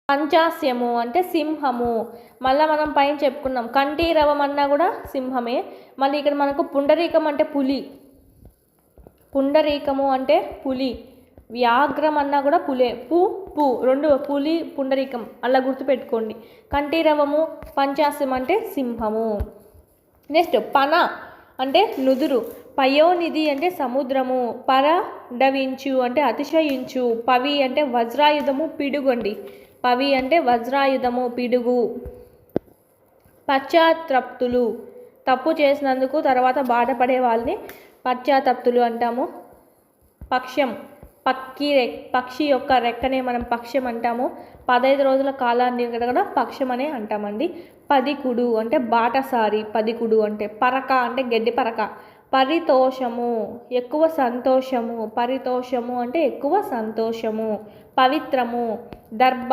పంచాస్యము అంటే సింహము. మళ్ళీ మనం పైన చెప్పుకున్నాం కంఠీరవం అన్నా కూడా సింహమే. మళ్ళీ ఇక్కడ మనకు పుండరీకం అంటే పులి, పుండరీకము అంటే పులి. వ్యాఘ్రం అన్నా కూడా పులే, పు రెండు పులి పుండరీకం అలా గుర్తుపెట్టుకోండి. కంఠీరవము, పంచాస్యం అంటే సింహము. నెక్స్ట్ పన అంటే నుదురు, పయోనిధి అంటే సముద్రము, పరడవించు అంటే అతిశయించు, పవి అంటే వజ్రాయుధము పిడుగు అండి. పవి అంటే వజ్రాయుధము పిడుగు. పశ్చాత్తప్తులు తప్పు చేసినందుకు తర్వాత బాధపడే వాళ్ళని పశ్చాత్తప్తులు అంటాము. పక్షం పక్షి యొక్క రెక్కనే మనం పక్షం అంటాము. 15 రోజుల కాలాన్ని కూడా పక్షం అనే అంటామండి. పదికుడు అంటే బాటసారి, పదికుడు అంటే పరక అంటే గడ్డి పరక. పరితోషము ఎక్కువ సంతోషము, పరితోషము అంటే ఎక్కువ సంతోషము. పవిత్రము దర్భ